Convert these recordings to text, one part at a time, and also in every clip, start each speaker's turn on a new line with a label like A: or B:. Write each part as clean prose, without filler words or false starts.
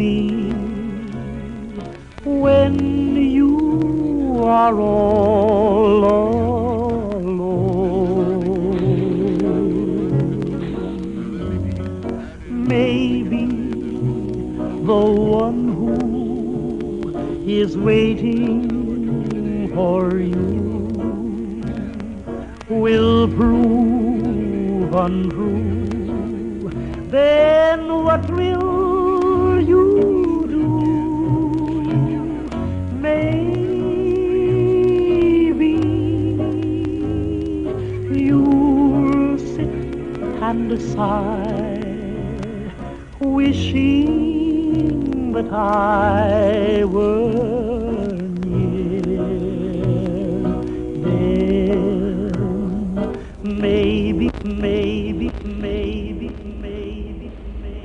A: me when you are all alone. Maybe the one who is waiting for you will prove untrue. Then what will you do? Maybe you'll sit and sigh, wishing that I were near. Then maybe, maybe, maybe, maybe, maybe.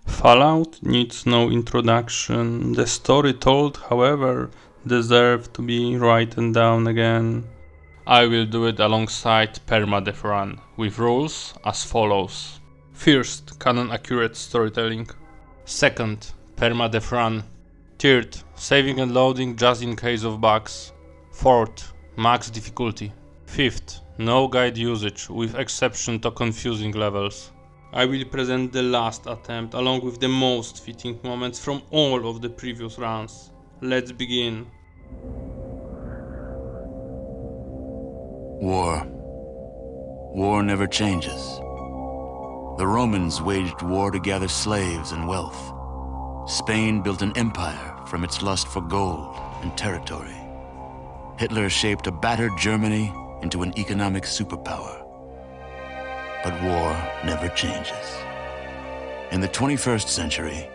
B: Fallout needs no introduction. The story told, however, deserves to be written down again. I will do it alongside Permadeath Run, with rules as follows. First, canon accurate storytelling. Second, Permadeath Run. Third, saving and loading just in case of bugs. Fourth, max difficulty. Fifth, no guide usage, with exception to confusing levels. I will present the last attempt along with the most fitting moments from all of the previous runs. Let's begin.
C: War. War never changes. The Romans waged war to gather slaves and wealth. Spain built an empire from its lust for gold and territory. Hitler shaped a battered Germany into an economic superpower. But war never changes. In the 21st century,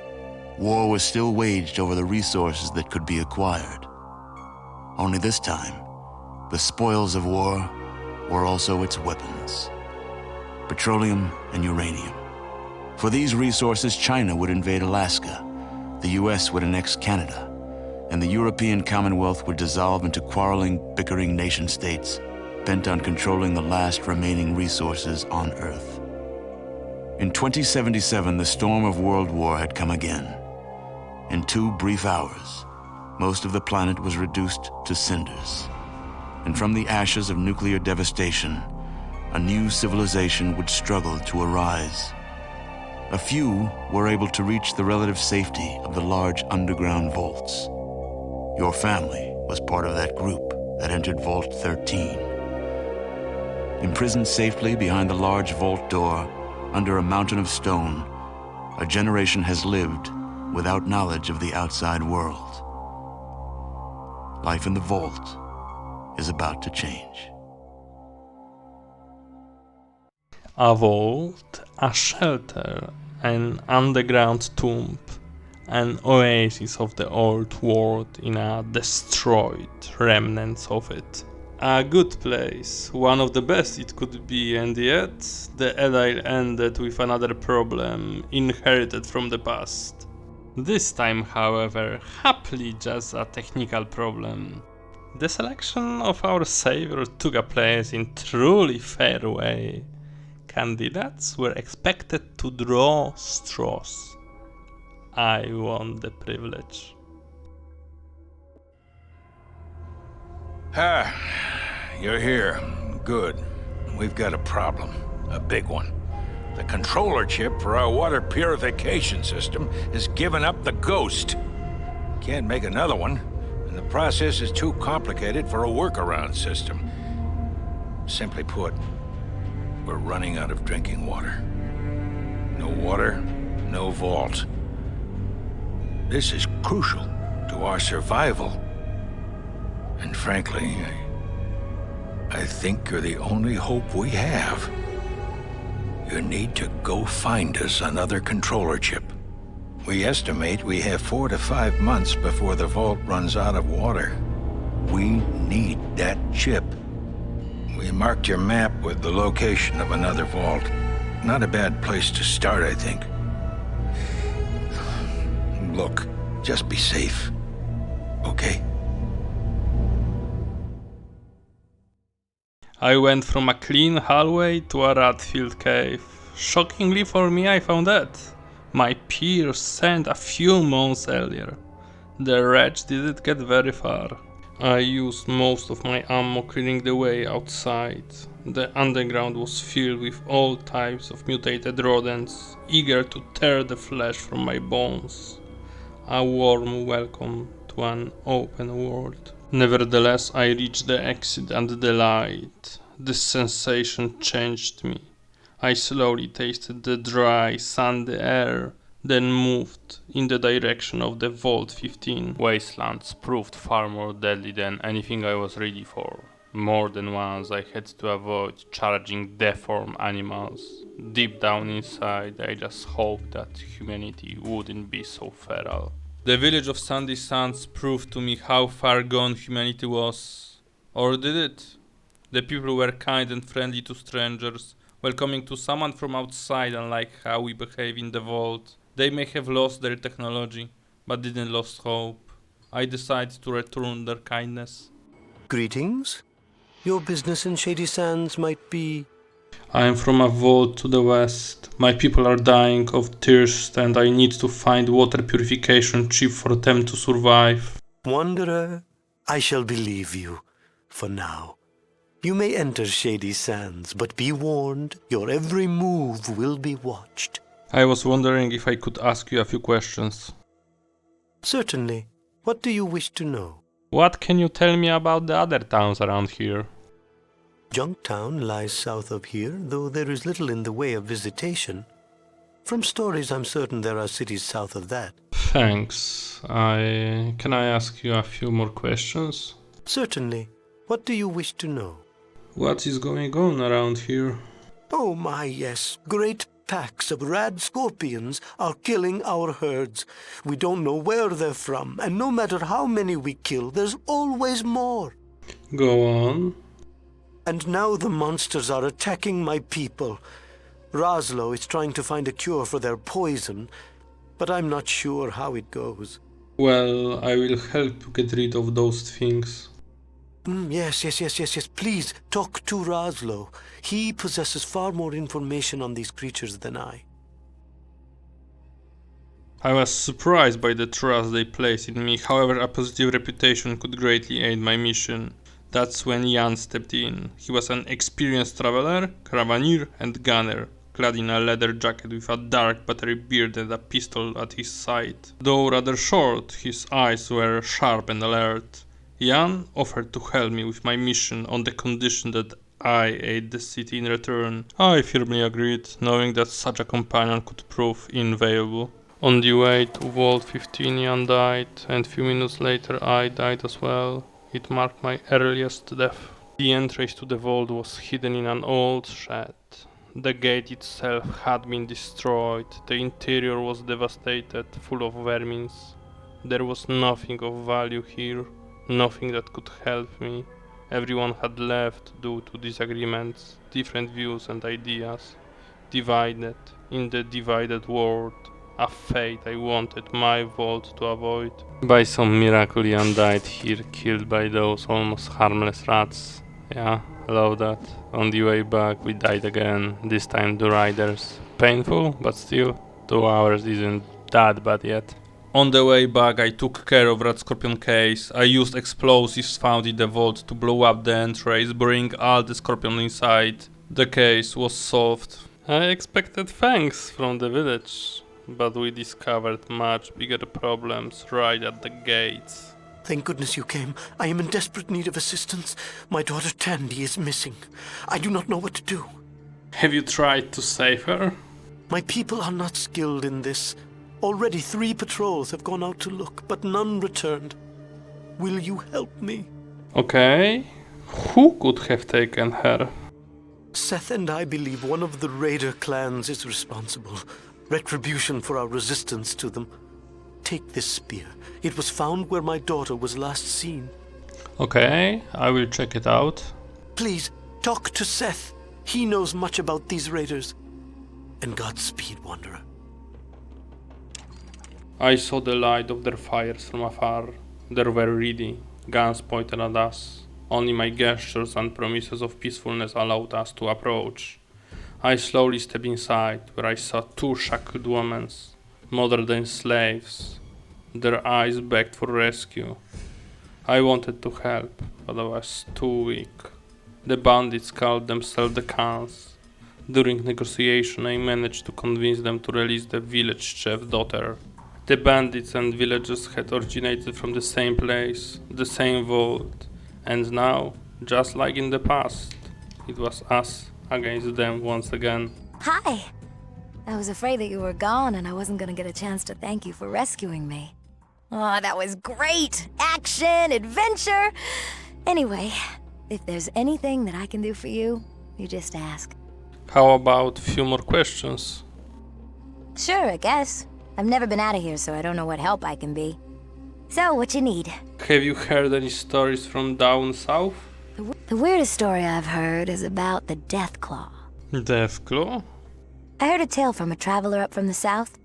C: war was still waged over the resources that could be acquired. Only this time, the spoils of war were also its weapons: petroleum and uranium. For these resources, China would invade Alaska, the US would annex Canada, and the European Commonwealth would dissolve into quarreling, bickering nation-states bent on controlling the last remaining resources on Earth. In 2077, the storm of World War had come again. In 2 brief hours, most of the planet was reduced to cinders. And from the ashes of nuclear devastation, a new civilization would struggle to arise. A few were able to reach the relative safety of the large underground vaults. Your family was part of that group that entered Vault 13. Imprisoned safely behind the large vault door, under a mountain of stone, a generation has lived without knowledge of the outside world. Life in the vault is about to change.
B: A vault, a shelter, an underground tomb, an oasis of the old world in a destroyed remnants of it. A good place, one of the best it could be, and yet the Edile ended with another problem inherited from the past. This time, however, happily just a technical problem. The selection of our savior took a place in truly fair way. Candidates were expected to draw straws. I won the privilege.
D: Ah, you're here. Good. We've got a problem. A big one. The controller chip for our water purification system has given up the ghost. Can't make another one, and the process is too complicated for a workaround system. Simply put, we're running out of drinking water. No water, no vault. This is crucial to our survival. And frankly, I think you're the only hope we have. You need to go find us another controller chip. We estimate we have 4 to 5 months before the vault runs out of water. We need that chip. We marked your map with the location of another vault. Not a bad place to start, I think. Look, just be safe, okay?
B: I went from a clean hallway to a rat-filled cave. Shockingly for me, I found that. My peers sent a few months earlier. The wretch didn't get very far. I used most of my ammo clearing the way outside. The underground was filled with all types of mutated rodents, eager to tear the flesh from my bones. A warm welcome to an open world. Nevertheless, I reached the exit and the light. This sensation changed me. I slowly tasted the dry, sandy air, then moved in the direction of the Vault 15. Wastelands proved far more deadly than anything I was ready for. More than once I had to avoid charging deformed animals. Deep down inside, I just hoped that humanity wouldn't be so feral. The village of Sandy Sands proved to me how far gone humanity was. Or did it? The people were kind and friendly to strangers, welcoming to someone from outside, unlike how we behave in the vault. They may have lost their technology, but didn't lose hope. I decided to return their kindness.
E: Greetings. Your business in Shady Sands might be...
B: I am from a vault to the west. My people are dying of thirst and I need to find water purification chip for them to survive.
E: Wanderer, I shall believe you, for now. You may enter Shady Sands, but be warned, your every move will be watched.
B: I was wondering if I could ask you a few questions.
E: Certainly. What do you wish to know?
B: What can you tell me about the other towns around here?
E: Junktown lies south of here, though there is little in the way of visitation. From stories, I'm certain there are cities south of that.
B: Thanks. Can I ask you a few more questions?
E: Certainly. What do you wish to know?
B: What is going on around here?
E: Oh my, yes. Great packs of rad scorpions are killing our herds. We don't know where they're from, and no matter how many we kill, there's always more.
B: Go on.
E: And now the monsters are attacking my people. Roslo is trying to find a cure for their poison, but I'm not sure how it goes.
B: Well, I will help you get rid of those things.
E: Yes. Please, talk to Roslo. He possesses far more information on these creatures than I.
B: I was surprised by the trust they placed in me, however a positive reputation could greatly aid my mission. That's when Jan stepped in. He was an experienced traveler, caravaneer and gunner, clad in a leather jacket with a dark buttery beard and a pistol at his side. Though rather short, his eyes were sharp and alert. Jan offered to help me with my mission on the condition that I aid the city in return. I firmly agreed, knowing that such a companion could prove invaluable. On the way to Vault 15 Jan died, and few minutes later I died as well. It marked my earliest death. The entrance to the vault was hidden in an old shed. The gate itself had been destroyed, the interior was devastated, full of vermin. There was nothing of value here, nothing that could help me. Everyone had left due to disagreements, different views and ideas. Divided in the divided world. A fate I wanted my vault to avoid. By some miracle Jan died here, killed by those almost harmless rats. Yeah, love that. On the way back we died again, this time the riders. Painful, but still, 2 hours isn't that bad yet. On the way back I took care of Rat Scorpion case. I used explosives found in the vault to blow up the entrance, bring all the scorpion inside. The case was solved. I expected thanks from the village. But we discovered much bigger problems right at the gates.
E: Thank goodness you came. I am in desperate need of assistance. My daughter Tandy is missing. I do not know what to do.
B: Have you tried to save her?
E: My people are not skilled in this. Already 3 patrols have gone out to look, but none returned. Will you help me?
B: Okay. Who could have taken her?
E: Seth and I believe one of the raider clans is responsible. Retribution for our resistance to them. Take this spear. It was found where my daughter was last seen.
B: Okay, I will check it out.
E: Please, talk to Seth. He knows much about these raiders. And Godspeed, Wanderer.
B: I saw the light of their fires from afar. They were ready, guns pointed at us. Only my gestures and promises of peacefulness allowed us to approach. I slowly stepped inside, where I saw two shackled women, more than slaves. Their eyes begged for rescue. I wanted to help, but I was too weak. The bandits called themselves the Khans. During negotiation, I managed to convince them to release the village chief's daughter. The bandits and villagers had originated from the same place, the same vault, and now, just like in the past, it was us against them once again.
F: Hi. I was afraid that you were gone and I wasn't gonna get a chance to thank you for rescuing me. Oh, that was great! Action, adventure! Anyway, if there's anything that I can do for you, you just ask.
B: How about a few more questions?
F: Sure, I guess. I've never been out of here, so I don't know what help I can be. So, what you need?
B: Have you heard any stories from down south?
F: The weirdest story I've heard is about the Deathclaw.
B: Deathclaw?
F: I heard a tale from a traveler up from the south.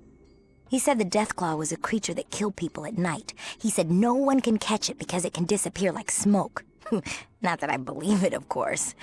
F: He said the Deathclaw was a creature that killed people at night. He said no one can catch it because it can disappear like smoke. Not that I believe it, of course.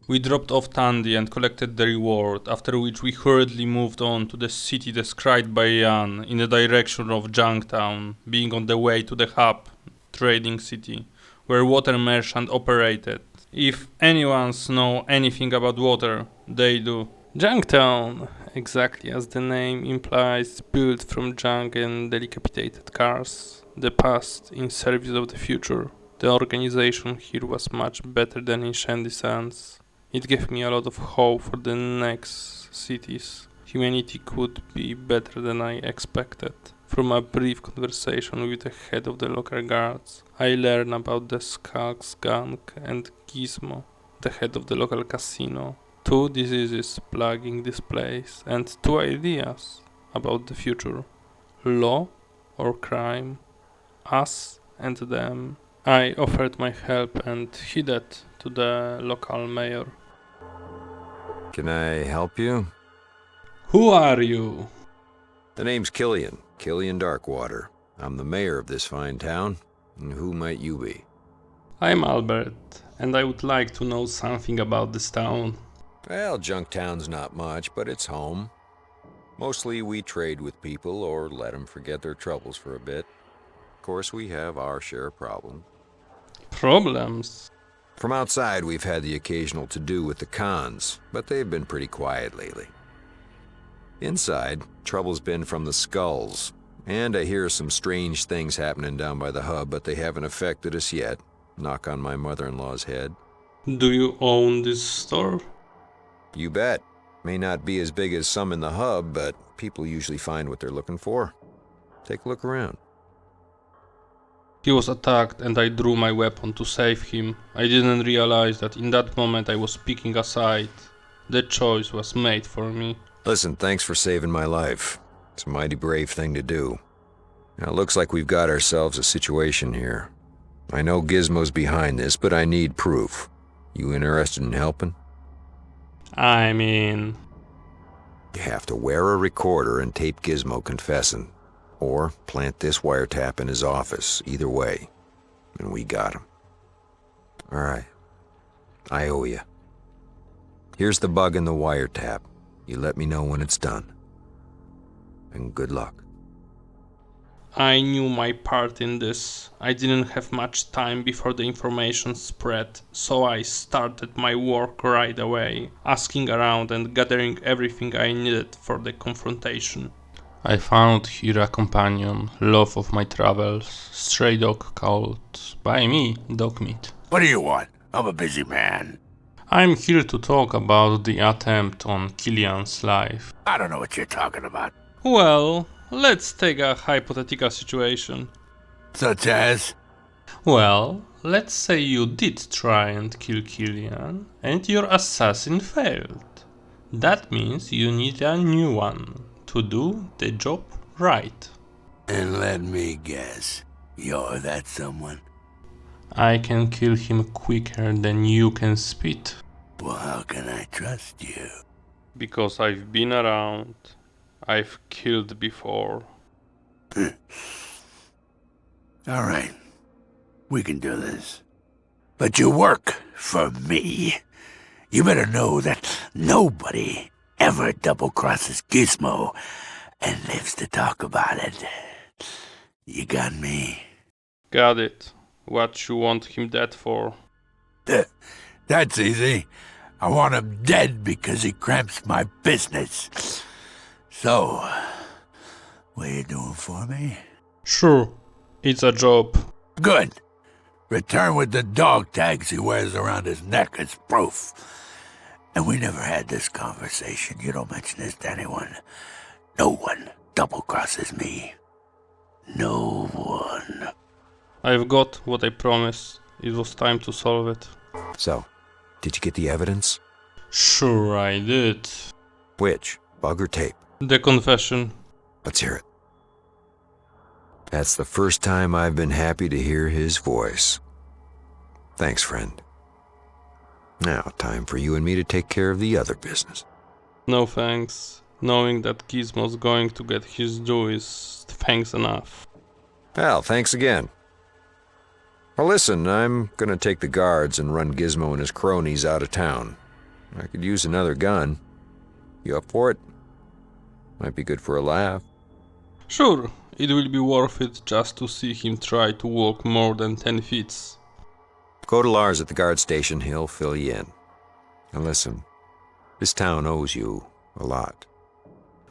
B: We dropped off Tandy and collected the reward, after which we hurriedly moved on to the city described by Jan in the direction of Junktown, being on the way to the hub, trading city, where Water Merchant operated. If anyone's know anything about water, they do. Junktown, exactly as the name implies, built from junk and decapitated cars, the past in service of the future. The organization here was much better than in Shandy Sands. It gave me a lot of hope for the next cities. Humanity could be better than I expected. From a brief conversation with the head of the local guards, I learned about the Skulks gang and Gizmo, the head of the local casino. Two diseases plaguing this place, and two ideas about the future. Law or crime. Us and them. I offered my help and headed to the local mayor.
G: Can I help you?
B: Who are you?
G: The name's Killian Darkwater. I'm the mayor of this fine town. And who might you be?
B: I'm Albert, and I would like to know something about this town.
G: Well, Junktown's not much, but it's home. Mostly we trade with people or let them forget their troubles for a bit. Of course, we have our share of problems.
B: Problems?
G: From outside, we've had the occasional to-do with the Khans, but they've been pretty quiet lately. Inside, trouble's been from the Skulls, and I hear some strange things happening down by the hub, but they haven't affected us yet. Knock on my mother-in-law's head.
B: Do you own this store?
G: You bet. May not be as big as some in the hub, but people usually find what they're looking for. Take a look around.
B: He was attacked and I drew my weapon to save him. I didn't realize that in that moment I was picking a side. The choice was made for me.
G: Listen, thanks for saving my life. It's a mighty brave thing to do. Now, it looks like we've got ourselves a situation here. I know Gizmo's behind this, but I need proof. You interested in helping?
B: I mean...
G: You have to wear a recorder and tape Gizmo confessing. Or plant this wiretap in his office, either way. And we got him. Alright. I owe you. Here's the bug in the wiretap. You let me know when it's done. And good luck.
B: I knew my part in this. I didn't have much time before the information spread, so I started my work right away, asking around and gathering everything I needed for the confrontation. I found here a companion, love of my travels, stray dog called, by me, Dogmeat.
D: What do you want? I'm a busy man.
B: I'm here to talk about the attempt on Killian's life.
D: I don't know what you're talking about.
B: Well, let's take a hypothetical situation.
D: Such as?
B: Well, let's say you did try and kill Killian, and your assassin failed. That means you need a new one to do the job right.
D: And let me guess, you're that someone?
B: I can kill him quicker than you can spit.
D: Well, how can I trust you?
B: Because I've been around. I've killed before.
D: All right.
H: We can do this. But you work for me. You better know that nobody ever double-crosses Gizmo and lives to talk about it. You got me?
B: Got it. What you want him dead for?
H: That's easy. I want him dead because he cramps my business. So, what are you doing for me?
B: Sure, it's a job.
H: Good. Return with the dog tags he wears around his neck as proof. And we never had this conversation. You don't mention this to anyone. No one double-crosses me. No one.
B: I've got what I promised. It was time to solve it.
G: So, did you get the evidence?
B: Sure I did.
G: Which? Bug or tape?
B: The confession.
G: Let's hear it. That's the first time I've been happy to hear his voice. Thanks, friend. Now, time for you and me to take care of the other business.
B: No thanks. Knowing that Gizmo's going to get his due is thanks enough.
G: Well, thanks again. Well, listen, I'm gonna take the guards and run Gizmo and his cronies out of town. I could use another gun. You up for it? Might be good for a laugh.
B: Sure, it will be worth it just to see him try to walk more than 10 feet.
G: Go to Lars at the guard station, he'll fill you in. And listen, this town owes you a lot.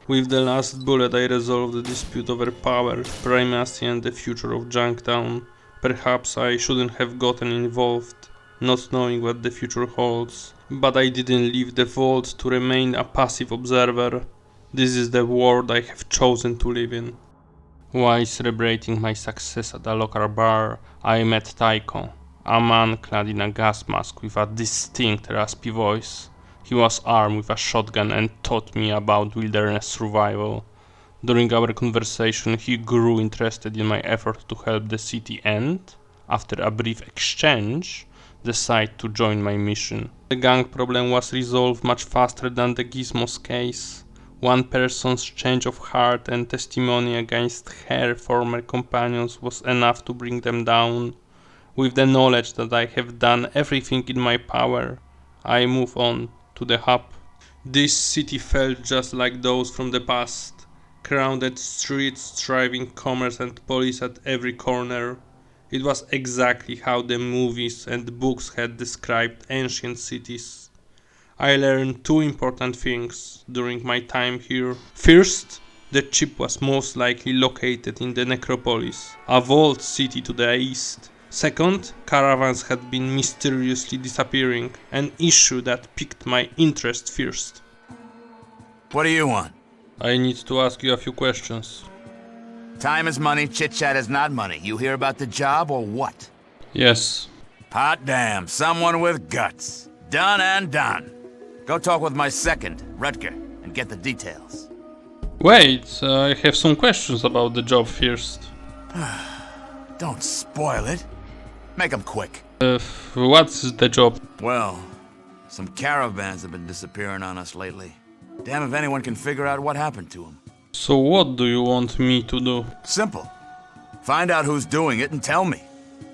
B: With the last bullet I resolved the dispute over power, primacy and the future of Junktown. Perhaps I shouldn't have gotten involved, not knowing what the future holds. But I didn't leave the vault to remain a passive observer. This is the world I have chosen to live in. While celebrating my success at a local bar, I met Tycho, a man clad in a gas mask with a distinct raspy voice. He was armed with a shotgun and taught me about wilderness survival. During our conversation, he grew interested in my effort to help the city and, after a brief exchange, decided to join my mission. The gang problem was resolved much faster than the Gizmo's case. One person's change of heart and testimony against her former companions was enough to bring them down. With the knowledge that I have done everything in my power, I move on to the hub. This city felt just like those from the past. Crowded streets, thriving commerce and police at every corner. It was exactly how the movies and books had described ancient cities. I learned two important things during my time here. First, the chip was most likely located in the necropolis, a vault city to the east. Second, caravans had been mysteriously disappearing, an issue that piqued my interest first.
C: What do you want?
B: I need to ask you a few questions.
C: Time is money, chit-chat is not money. You hear about the job or what?
B: Yes.
C: Hot damn, someone with guts. Done and done. Go talk with my second, Rutger, and get the details.
B: Wait, I have some questions about the job first.
C: Don't spoil it. Make them quick.
B: What's the job?
C: Well, some caravans have been disappearing on us lately. Damn if anyone can figure out what happened to them.
B: So what do you want me to do?
C: Simple. Find out who's doing it and tell me.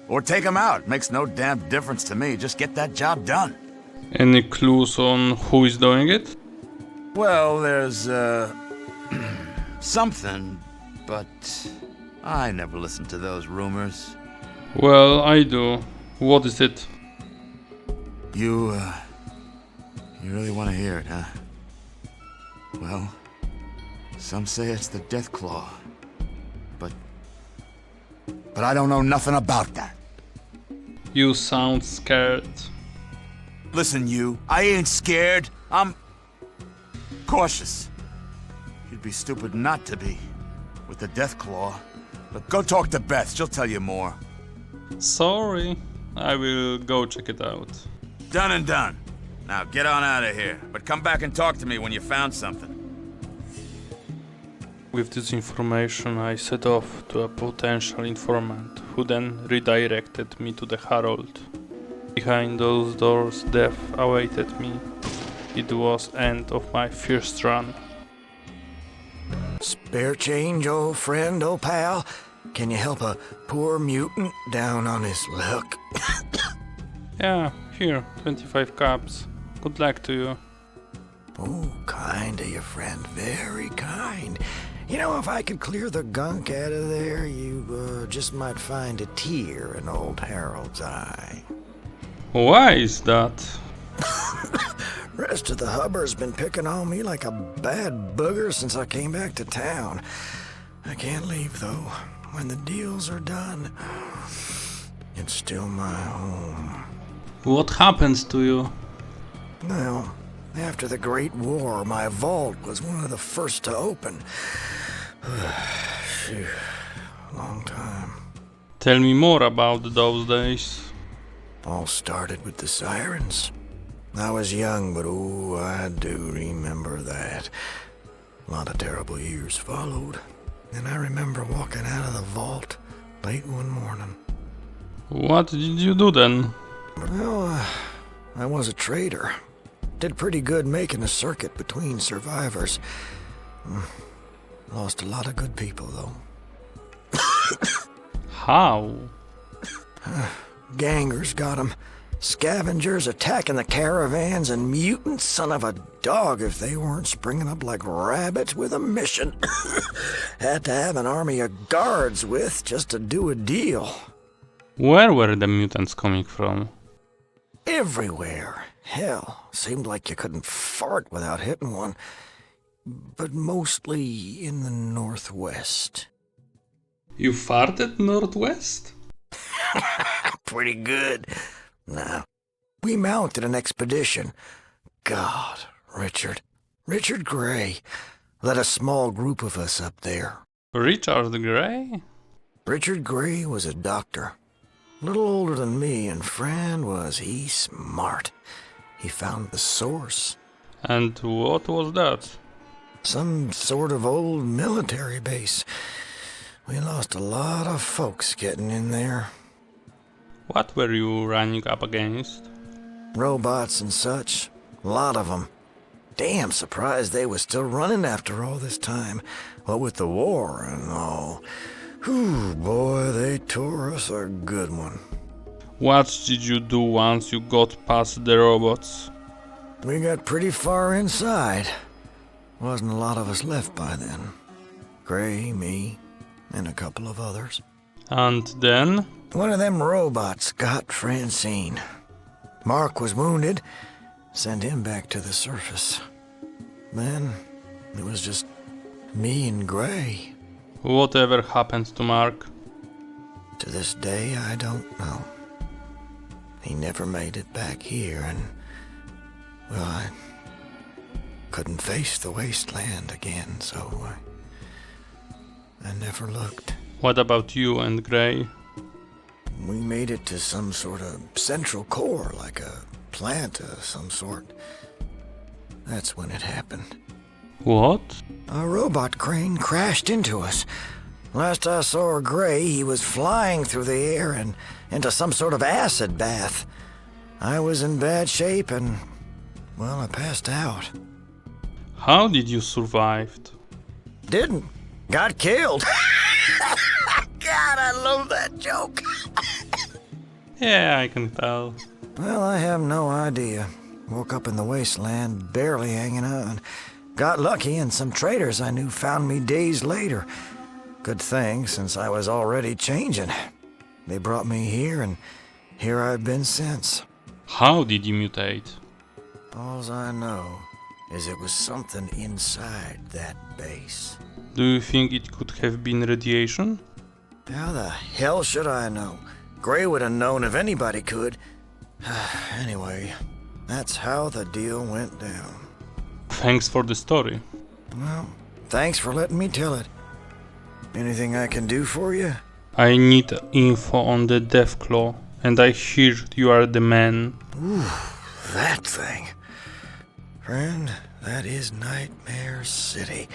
C: Or take them out. Makes no damn difference to me. Just get that job done.
B: Any clues on who is doing it?
C: Well, there's, something, but I never listen to those rumors.
B: Well, I do. What is it?
C: You really want to hear it, huh? Well, some say it's the Deathclaw. But I don't know nothing about that.
B: You sound scared.
C: Listen, you, I ain't scared. I'm cautious. You'd be stupid not to be with the Deathclaw. But go talk to Beth, she'll tell you more.
B: Sorry, I will go check it out.
C: Done and done. Now get on out of here, but come back and talk to me when you found something.
B: With this information, I set off to a potential informant, who then redirected me to the Herald. Behind those doors, death awaited me. It was end of my first run.
I: Spare change, old friend, old pal? Can you help a poor mutant down on his luck?
B: Yeah, here, 25 caps. Good luck to you.
I: Oh, kind of you, friend. Very kind. You know, if I could clear the gunk out of there, you just might find a tear in old Harold's eye.
B: Why is that?
I: Rest of the Hubbard's been picking on me like a bad booger since I came back to town. I can't leave, though. When the deals are done, it's still my home.
B: What happens to you?
I: Well, after the Great War, my vault was one of the first to open. Phew, long time.
B: Tell me more about those days.
I: All started with the sirens. I was young, but oh, I do remember that. A lot of terrible years followed, and I remember walking out of the vault late one morning.
B: What did you do then?
I: Well, I was a trader. Did pretty good making a circuit between survivors. Lost a lot of good people, though.
B: How?
I: Gangers got 'em. Scavengers attacking the caravans, and mutant son of a dog if they weren't springing up like rabbits with a mission. Had to have an army of guards with just to do a deal.
B: Where were the mutants coming from?
I: Everywhere. Hell, seemed like you couldn't fart without hitting one. But mostly in the northwest.
B: You farted northwest?
I: Pretty good. Now, we mounted an expedition. God, Richard Gray led a small group of us up there.
B: Richard Gray?
I: Richard Gray was a doctor. A little older than me, and friend was he smart. He found the source.
B: And what was that?
I: Some sort of old military base. We lost a lot of folks getting in there.
B: What were you running up against?
I: Robots and such. A lot of them. Damn surprised they was still running after all this time. What with the war and all. Whew, boy, they tore us a good one.
B: What did you do once you got past the robots?
I: We got pretty far inside. Wasn't a lot of us left by then. Gray, me, and a couple of others.
B: And then?
I: One of them robots got Francine. Mark was wounded. Sent him back to the surface. Then it was just me and Gray.
B: Whatever happened to Mark?
I: To this day, I don't know. He never made it back here, and, well, I couldn't face the wasteland again, so I never looked.
B: What about you and Gray?
I: We made it to some sort of central core, like a plant of some sort. That's when it happened.
B: What?
I: A robot crane crashed into us. Last I saw Gray, he was flying through the air and into some sort of acid bath. I was in bad shape and, well, I passed out.
B: How did you survive?
I: Didn't. Got killed. God, I love that joke.
B: Yeah, I can tell.
I: Well, I have no idea. Woke up in the wasteland, barely hanging on. Got lucky, and some traders I knew found me days later. Good thing, since I was already changing. They brought me here, and here I've been since.
B: How did you mutate?
I: All I know is it was something inside that base.
B: Do you think it could have been radiation?
I: How the hell should I know? Gray would have known if anybody could. Anyway, that's how the deal went down.
B: Thanks for the story.
I: Well, thanks for letting me tell it. Anything I can do for you?
B: I need info on the Deathclaw, and I hear you are the man.
I: Ooh, that thing. Friend, that is Nightmare City.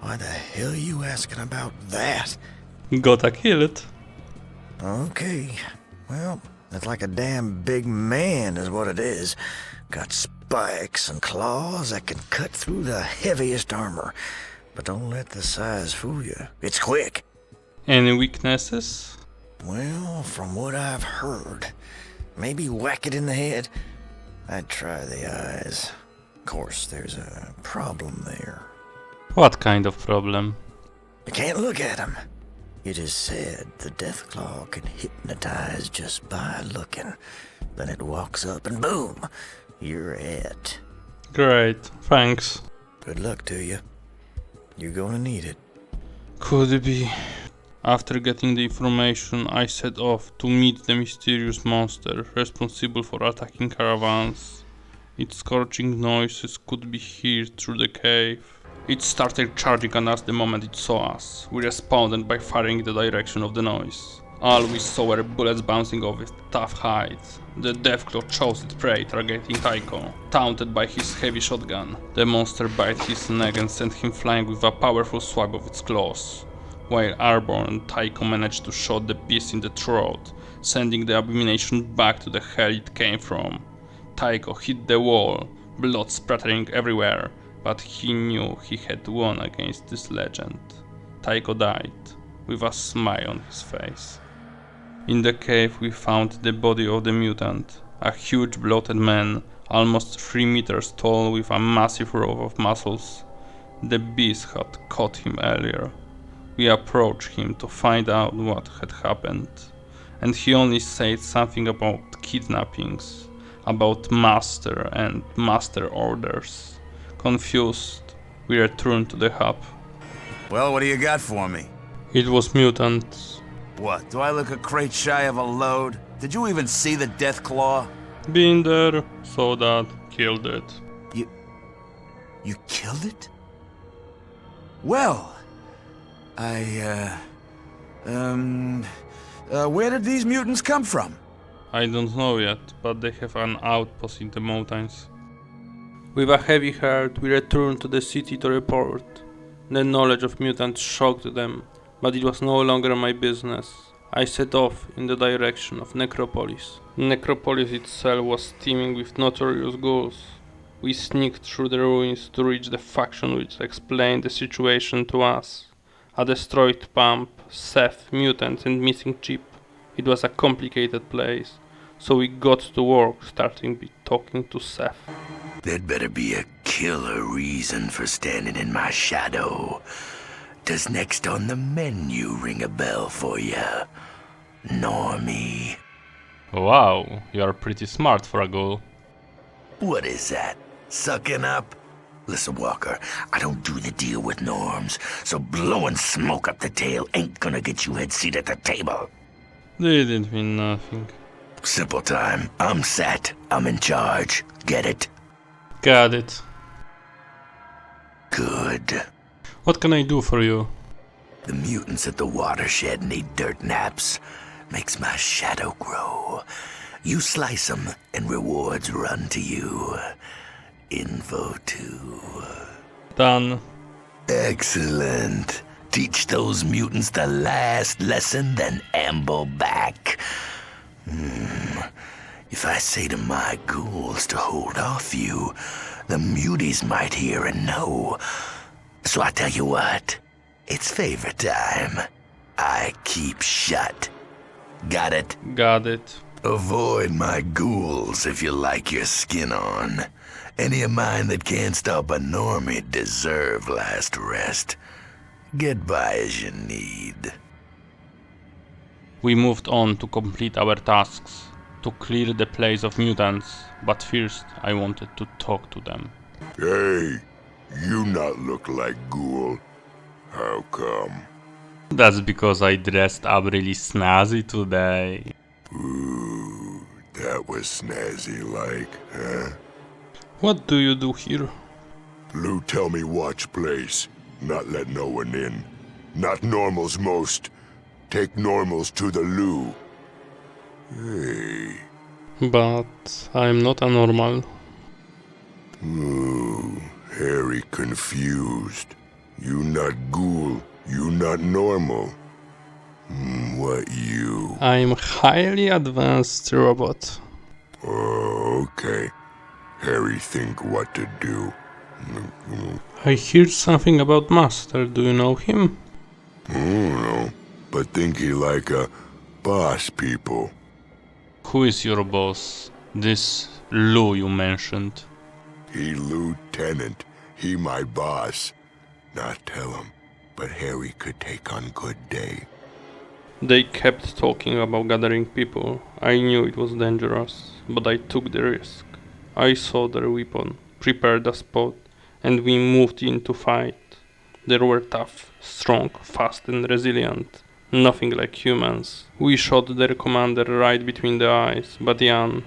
I: Why the hell you asking about that?
B: Gotta kill it.
I: Okay. Well, that's like a damn big man is what it is. Got spikes and claws that can cut through the heaviest armor. But don't let the size fool you. It's quick.
B: Any weaknesses?
I: Well, from what I've heard, maybe whack it in the head. I'd try the eyes. Of course, there's a problem there.
B: What kind of problem?
I: I can't look at him. It is said the Deathclaw can hypnotize just by looking. Then it walks up and boom, you're it.
B: Great, thanks.
I: Good luck to you. You're gonna need it.
B: Could be. After getting the information, I set off to meet the mysterious monster responsible for attacking caravans. Its scorching noises could be heard through the cave. It started charging on us the moment it saw us. We responded by firing in the direction of the noise. All we saw were bullets bouncing off its tough hides. The Deathclaw chose its prey, targeting Tycho, taunted by his heavy shotgun. The monster bit his neck and sent him flying with a powerful swipe of its claws, while Airborne, Tycho managed to shoot the beast in the throat, sending the abomination back to the hell it came from. Tycho hit the wall, blood splattering everywhere, but he knew he had won against this legend. Tycho died, with a smile on his face. In the cave we found the body of the mutant, a huge bloated man, almost 3 meters tall with a massive row of muscles. The beast had caught him earlier. We approached him to find out what had happened, and he only said something about kidnappings, about master and master orders. Confused, we returned to the hub.
J: Well, what do you got for me?
B: It was mutants.
J: What, do I look a crate shy of a load? Did you even see the Deathclaw?
B: Been there, saw that, killed it.
J: You killed it? Well, where did these mutants come from?
B: I don't know yet, but they have an outpost in the mountains. With a heavy heart, we returned to the city to report. The knowledge of mutants shocked them, but it was no longer my business. I set off in the direction of Necropolis. Necropolis itself was teeming with notorious ghouls. We sneaked through the ruins to reach the faction which explained the situation to us. A destroyed pump, Seth, mutants and missing chip. It was a complicated place, so we got to work starting by talking to Seth.
H: There'd better be a killer reason for standing in my shadow. Does next on the menu ring a bell for you, Normie?
B: Wow, you're pretty smart for a ghoul.
H: What is that? Sucking up? Listen, Walker, I don't do the deal with norms, so blowing smoke up the tail ain't gonna get you head seat at the table.
B: Didn't mean nothing.
H: Simple time. I'm set. I'm in charge. Get it?
B: Got it.
H: Good.
B: What can I do for you?
H: The mutants at the watershed need dirt naps. Makes my shadow grow. You slice them, and rewards run to you. Info too.
B: Done.
H: Excellent. Teach those mutants the last lesson, then amble back. If I say to my ghouls to hold off you, the muties might hear and know. So I tell you what, it's favor time. I keep shut. Got it?
B: Got it.
H: Avoid my ghouls if you like your skin on. Any of mine that can't stop a normie deserve last rest. Get by as you need.
B: We moved on to complete our tasks, to clear the place of mutants, but first I wanted to talk to them.
K: Hey, you not look like ghoul. How come?
B: That's because I dressed up really snazzy today.
K: Ooh, that was snazzy like, huh?
B: What do you do here?
K: Lou tell me watch place, not let no one in. Not normals most. Take normals to the loo. Hey.
B: But I'm not a normal.
K: Ooh, Harry confused. You not ghoul, you not normal. What you?
B: I'm highly advanced robot.
K: Oh, okay. Harry think what to do.
B: I heard something about Master, do you know him?
K: Oh, no. but think he like a boss people.
B: Who is your boss? This Lou you mentioned.
K: He lieutenant. He my boss. Not tell him, but Harry could take on good day.
B: They kept talking about gathering people. I knew it was dangerous, but I took the risk. I saw their weapon, prepared a spot, and we moved in to fight. They were tough, strong, fast and resilient. Nothing like humans. We shot their commander right between the eyes, but Jan,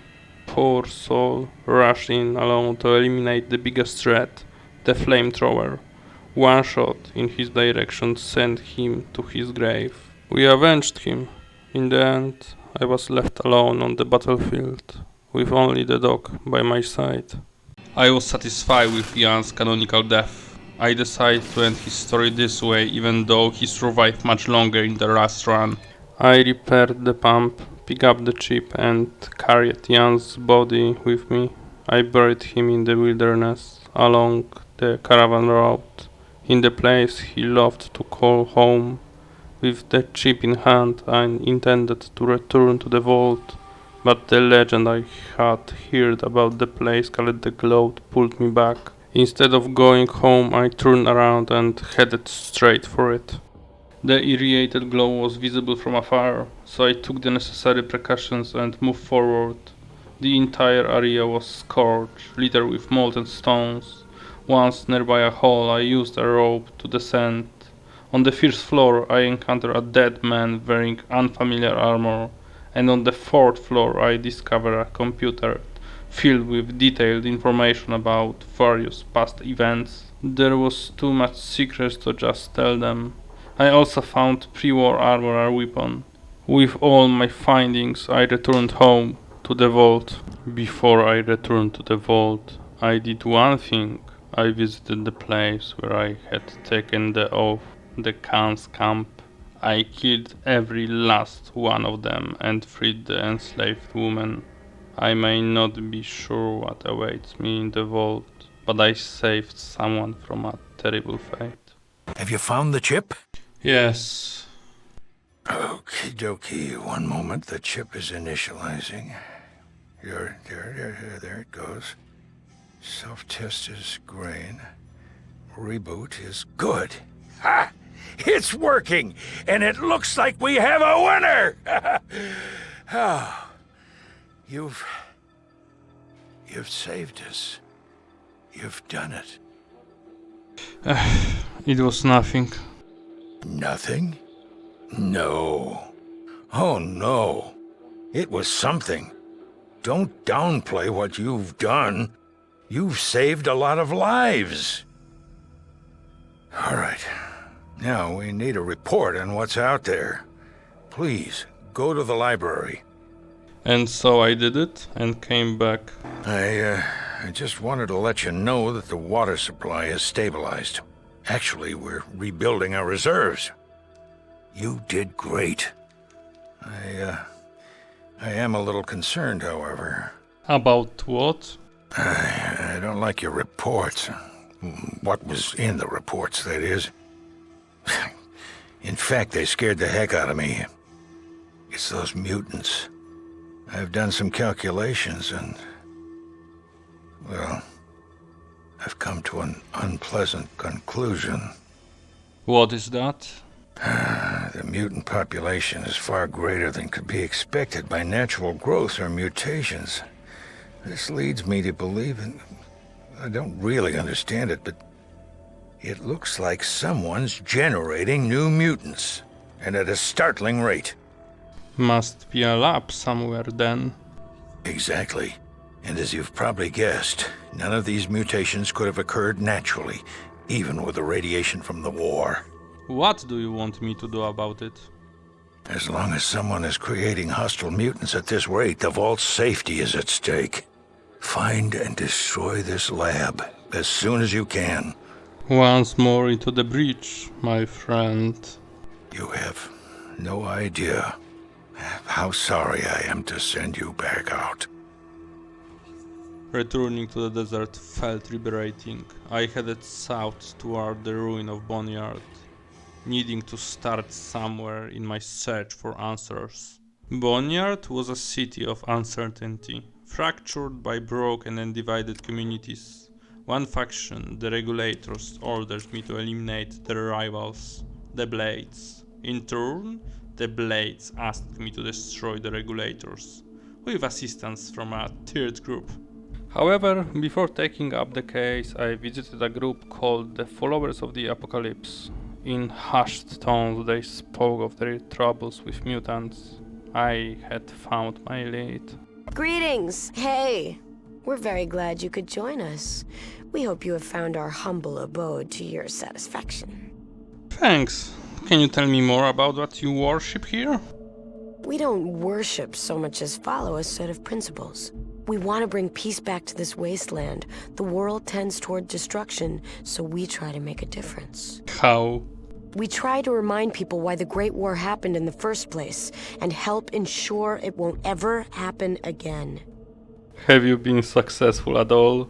B: poor soul, rushed in alone to eliminate the biggest threat, the flamethrower. One shot in his direction sent him to his grave. We avenged him. In the end, I was left alone on the battlefield, with only the dog by my side. I was satisfied with Jan's canonical death. I decided to end his story this way, even though he survived much longer in the last run. I repaired the pump, picked up the chip and carried Jan's body with me. I buried him in the wilderness, along the caravan route, in the place he loved to call home. With the chip in hand, I intended to return to the vault, but the legend I had heard about the place called the Gloat pulled me back. Instead of going home, I turned around and headed straight for it. The irradiated glow was visible from afar, so I took the necessary precautions and moved forward. The entire area was scorched, littered with molten stones. Once nearby a hole, I used a rope to descend. On the first floor, I encountered a dead man wearing unfamiliar armor, and on the fourth floor, I discovered a computer filled with detailed information about various past events. There was too much secrets to just tell them. I also found pre-war armor and weapon. With all my findings, I returned home to the vault. Before I returned to the vault, I did one thing. I visited the place where I had taken the oath, the Khan's camp. I killed every last one of them and freed the enslaved woman. I may not be sure what awaits me in the vault, but I saved someone from a terrible fate.
D: Have you found the chip?
B: Yes.
D: Okie dokie. One moment. The chip is initializing. There it goes. Self-test is green. Reboot is good. Ha! It's working! And it looks like we have a winner! Oh. You've saved us. You've done it.
B: It was nothing.
D: Nothing? No. Oh no. It was something. Don't downplay what you've done. You've saved a lot of lives. All right. Now we need a report on what's out there. Please, go to the library.
B: And so I did it and came back.
D: I just wanted to let you know that the water supply is stabilized. Actually, we're rebuilding our reserves. You did great. I am a little concerned, however.
B: About what?
D: I don't like your reports. What was in the reports, that is. In fact, they scared the heck out of me. It's those mutants. I've done some calculations and, well, I've come to an unpleasant conclusion.
B: What is that?
D: The mutant population is far greater than could be expected by natural growth or mutations. This leads me to believe, and I don't really understand it, but it looks like someone's generating new mutants, and at a startling rate.
B: Must be a lab somewhere then.
D: Exactly. And as you've probably guessed, none of these mutations could have occurred naturally, even with the radiation from the war.
B: What do you want me to do about it?
D: As long as someone is creating hostile mutants at this rate, the Vault's safety is at stake. Find and destroy this lab as soon as you can.
B: Once more into the breach, my friend.
D: You have no idea how sorry I am to send you back out.
B: Returning to the desert felt liberating. I headed south toward the ruin of Boneyard. needing to start somewhere in my search for answers. Boneyard was a city of uncertainty, fractured by broken and divided communities. One faction, the Regulators, ordered me to eliminate their rivals, the Blades. In turn, the Blades asked me to destroy the Regulators, with assistance from a third group. However, before taking up the case, I visited a group called the Followers of the Apocalypse. In hushed tones, they spoke of their troubles with mutants. I had found my lead.
L: Greetings! Hey! We're very glad you could join us. We hope you have found our humble abode to your satisfaction.
B: Thanks. Can you tell me more about what you worship here?
L: We don't worship so much as follow a set of principles. We want to bring peace back to this wasteland. The world tends toward destruction, so we try to make a difference.
B: How?
L: We try to remind people why the Great War happened in the first place, and help ensure it won't ever happen again.
B: Have you been successful at all?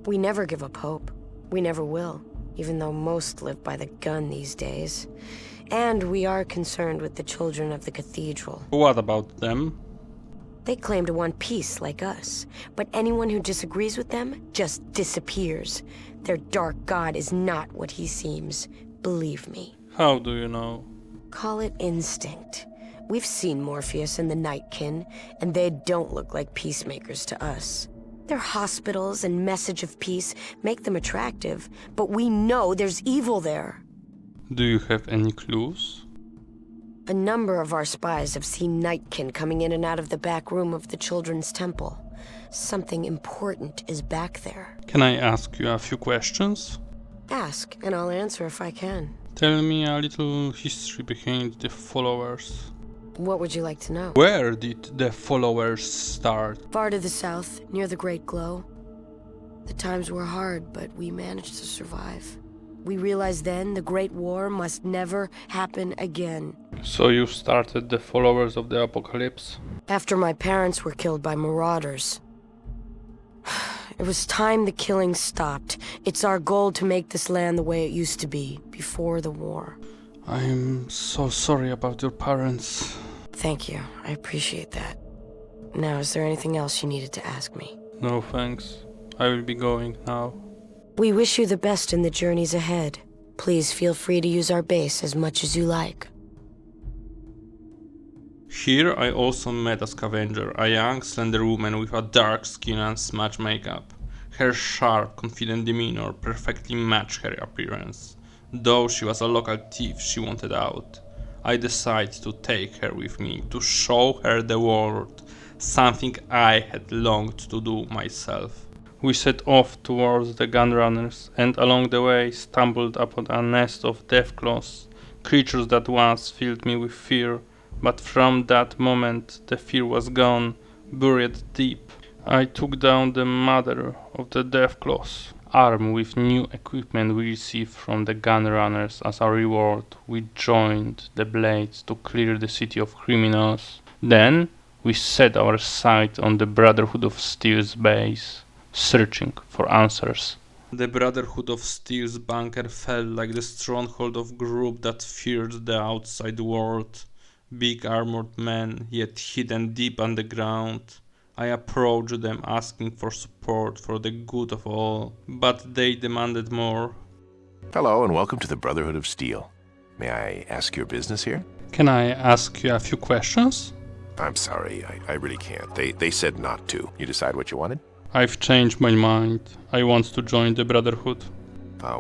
L: We never give up hope. We never will, even though most live by the gun these days. And we are concerned with the children of the cathedral.
B: What about them?
L: They claim to want peace like us, but anyone who disagrees with them just disappears. Their dark god is not what he seems. Believe me.
B: How do you know?
L: Call it instinct. We've seen Morpheus and the Nightkin, and they don't look like peacemakers to us. Their hospitals and message of peace make them attractive, but we know there's evil there.
B: Do you have any clues?
L: A number of our spies have seen Nightkin coming in and out of the back room of the Children's Temple. Something important is back there.
B: Can I ask you a few questions?
L: Ask, and I'll answer if I can.
B: Tell me a little history behind the Followers.
L: What would you like to know?
B: Where did the Followers start?
L: Far to the south, near the Great Glow. The times were hard, but we managed to survive. We realized then the Great War must never happen again.
B: So you started the Followers of the Apocalypse?
L: After my parents were killed by marauders. It was time the killing stopped. It's our goal to make this land the way it used to be, before the war.
B: I'm so sorry about your parents.
L: Thank you. I appreciate that. Now, is there anything else you needed to ask me?
B: No thanks. I will be going now.
L: We wish you the best in the journeys ahead. Please feel free to use our base as much as you like.
B: Here I also met a scavenger, a young, slender woman with a dark skin and smudged makeup. Her sharp, confident demeanor perfectly matched her appearance. Though she was a local thief she wanted out. I decided to take her with me to show her the world, something I had longed to do myself. We set off towards the Gunrunners and along the way stumbled upon a nest of Deathclaws, creatures that once filled me with fear. But from that moment the fear was gone, buried deep. I took down the mother of the Deathclaws. Armed with new equipment we received from the Gunrunners as a reward, we joined the Blades to clear the city of criminals. Then we set our sight on the Brotherhood of Steel's base, searching for answers. The Brotherhood of Steel's bunker felt like the stronghold of a group that feared the outside world. Big armored men, yet hidden deep underground. I approached them asking for support for the good of all, but they demanded more.
M: Hello and welcome to the Brotherhood of Steel. May I ask your business here?
B: Can I ask you a few questions?
M: I'm sorry, I really can't. They said not to. You decide what you wanted?
B: I've changed my mind. I want to join the Brotherhood.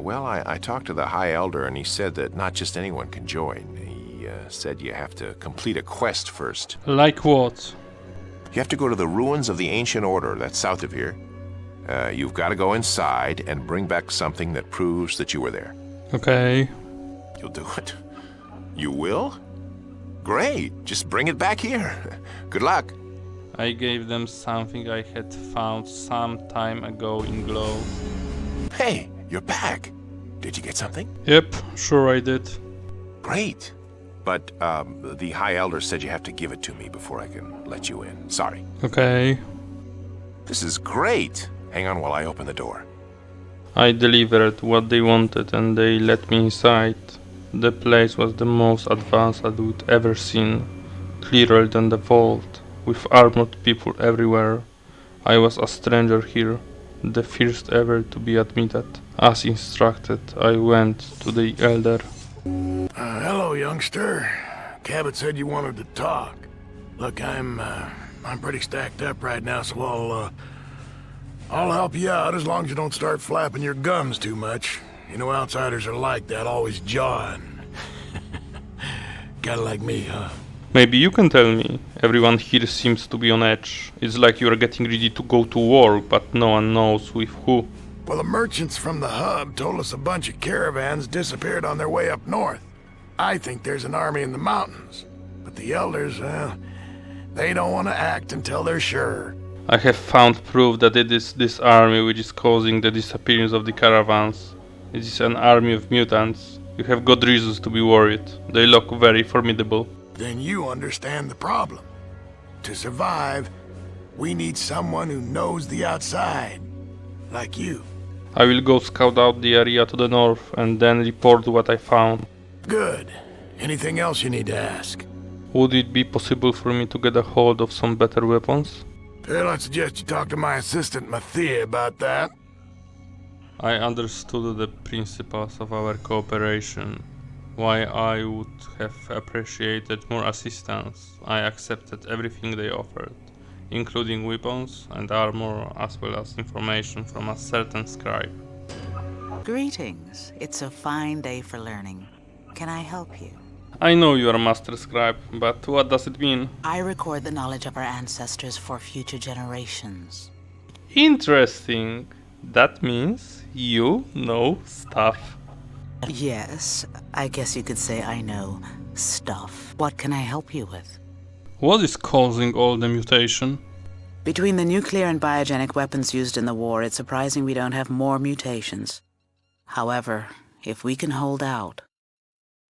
M: Well, I talked to the High Elder and he said that not just anyone can join. He said you have to complete a quest first.
B: Like what?
M: You have to go to the ruins of the Ancient Order, that's south of here. You've got to go inside and bring back something that proves that you were there.
B: Okay.
M: You'll do it? You will? Great, just bring it back here. Good luck.
B: I gave them something I had found some time ago in Glow.
M: Hey, you're back. Did you get something?
B: Yep, sure I did.
M: Great. But the High Elder said you have to give it to me before I can let you in. Sorry.
B: Okay.
M: This is great. Hang on while I open the door.
B: I delivered what they wanted and they let me inside. The place was the most advanced I would ever seen, clearer than the vault, with armored people everywhere. I was a stranger here, the first ever to be admitted. As instructed, I went to the elder.
N: Hello, youngster. Cabot said you wanted to talk. Look, I'm pretty stacked up right now, so I'll help you out as long as you don't start flapping your gums too much. You know outsiders are like that, always jawing. Kinda like me, huh?
B: Maybe you can tell me. Everyone here seems to be on edge. It's like you're getting ready to go to war, but no one knows with who.
N: Well, the merchants from the hub told us a bunch of caravans disappeared on their way up north. I think there's an army in the mountains. But the elders, they don't want to act until they're sure.
B: I have found proof that it is this army which is causing the disappearance of the caravans. It is an army of mutants. You have good reasons to be worried. They look very formidable.
N: Then you understand the problem. To survive, we need someone who knows the outside. Like you.
B: I will go scout out the area to the north and then report what I found.
N: Good. Anything else you need to ask?
B: Would it be possible for me to get a hold of some better weapons?
N: Well, I suggest you talk to my assistant Mathia about that.
B: I understood the principles of our cooperation. Why I would have appreciated more assistance, I accepted everything they offered, including weapons and armor, as well as information from a certain scribe.
O: Greetings. It's a fine day for learning. Can I help you?
B: I know you are a master scribe, but what does it mean?
O: I record the knowledge of our ancestors for future generations.
B: Interesting. That means you know stuff.
O: Yes, I guess you could say I know stuff. What can I help you with?
B: What is causing all the mutation?
O: Between the nuclear and biogenic weapons used in the war, it's surprising we don't have more mutations. However, if we can hold out,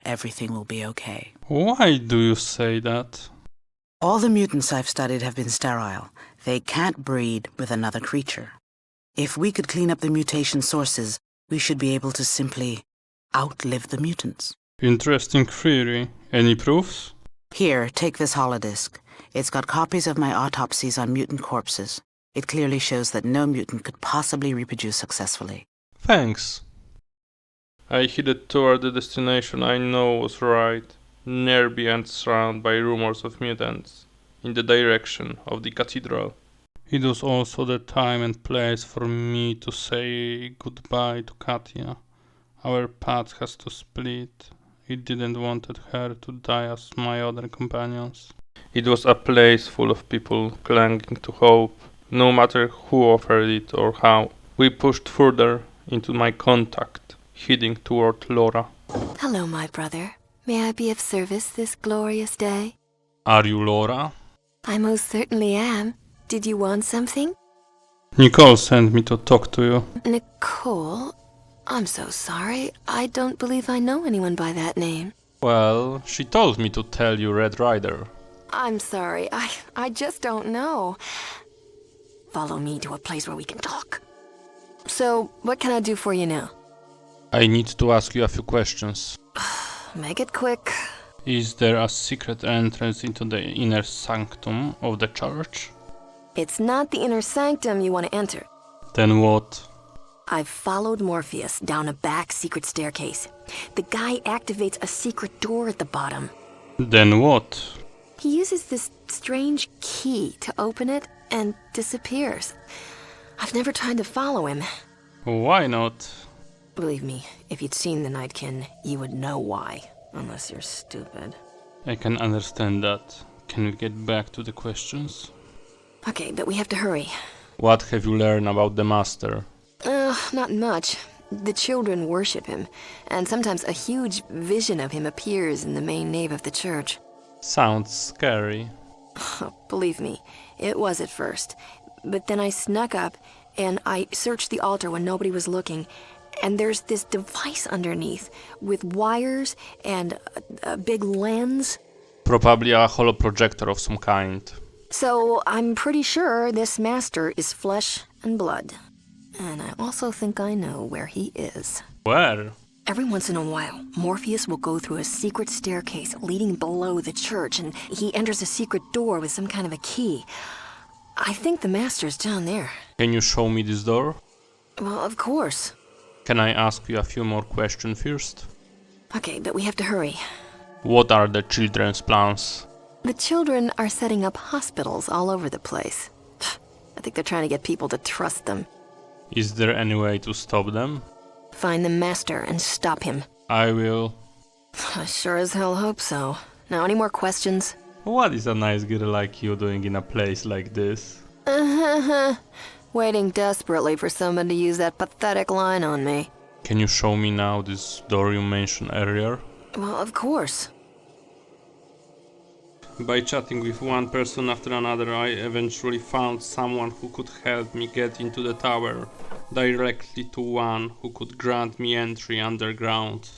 O: everything will be okay.
B: Why do you say that?
O: All the mutants I've studied have been sterile. They can't breed with another creature. If we could clean up the mutation sources, we should be able to simply outlive the mutants.
B: Interesting theory. Any proofs?
O: Here, take this holodisk. It's got copies of my autopsies on mutant corpses. It clearly shows that no mutant could possibly reproduce successfully.
B: Thanks. I headed toward the destination I know was right, nearby and surrounded by rumors of mutants, in the direction of the cathedral. It was also the time and place for me to say goodbye to Katia. Our paths has to split. It didn't want her to die as my other companions. It was a place full of people clinging to hope, no matter who offered it or how. We pushed further into my contact, heading toward Laura.
F: Hello, my brother. May I be of service this glorious day?
B: Are you Laura?
F: I most certainly am. Did you want something?
B: Nicole sent me to talk to you.
F: Nicole? I'm so sorry. I don't believe I know anyone by that name.
B: Well, she told me to tell you Red Rider.
F: I'm sorry. I just don't know. Follow me to a place where we can talk. So, what can I do for you now?
B: I need to ask you a few questions.
F: Make it quick.
B: Is there a secret entrance into the inner sanctum of the church?
F: It's not the inner sanctum you want to enter.
B: Then what?
F: I've followed Morpheus down a back secret staircase. The guy activates a secret door at the bottom.
B: Then what?
F: He uses this strange key to open it and disappears. I've never tried to follow him.
B: Why not?
F: Believe me, if you'd seen the Nightkin, you would know why. Unless you're stupid.
B: I can understand that. Can we get back to the questions?
F: Okay, but we have to hurry.
B: What have you learned about the Master?
F: Not much. The children worship him, and sometimes a huge vision of him appears in the main nave of the church.
B: Sounds scary.
F: Believe me, it was at first. But then I snuck up, and I searched the altar when nobody was looking, and there's this device underneath, with wires and a big lens.
B: Probably a holoprojector of some kind.
F: So I'm pretty sure this master is flesh and blood. And I also think I know where he is.
B: Where?
P: Every once in a while, Morpheus will go through a secret staircase leading below the church, and he enters a secret door with some kind of a key. I think the master's down there.
B: Can you show me this door?
P: Well, of course.
B: Can I ask you a few more questions first?
P: Okay, but we have to hurry.
B: What are the children's plans?
P: The children are setting up hospitals all over the place. I think they're trying to get people to trust them.
B: Is there any way to stop them?
P: Find the master and stop him.
B: I will.
P: I sure as hell hope so. Now, any more questions?
B: What is a nice girl like you doing in a place like this?
P: Waiting desperately for someone to use that pathetic line on me.
B: Can you show me now this door you mentioned earlier?
P: Well, of course.
B: By chatting with one person after another, I eventually found someone who could help me get into the tower, directly to one who could grant me entry underground.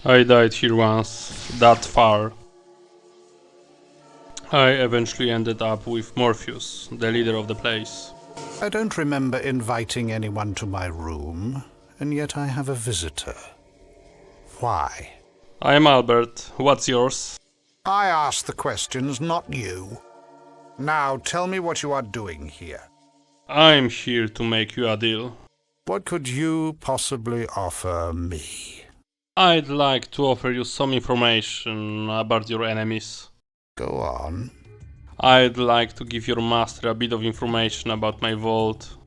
B: I died here once, that far. I eventually ended up with Morpheus, the leader of the place.
Q: I don't remember inviting anyone to my room, and yet I have a visitor. Why?
B: I'm Albert. What's yours?
Q: I ask the questions, not you. Now tell me what you are doing here.
B: I'm here to make you a deal.
Q: What could you possibly offer me?
B: I'd like to offer you some information about your enemies.
Q: Go on.
B: I'd like to give your master a bit of information about my vault.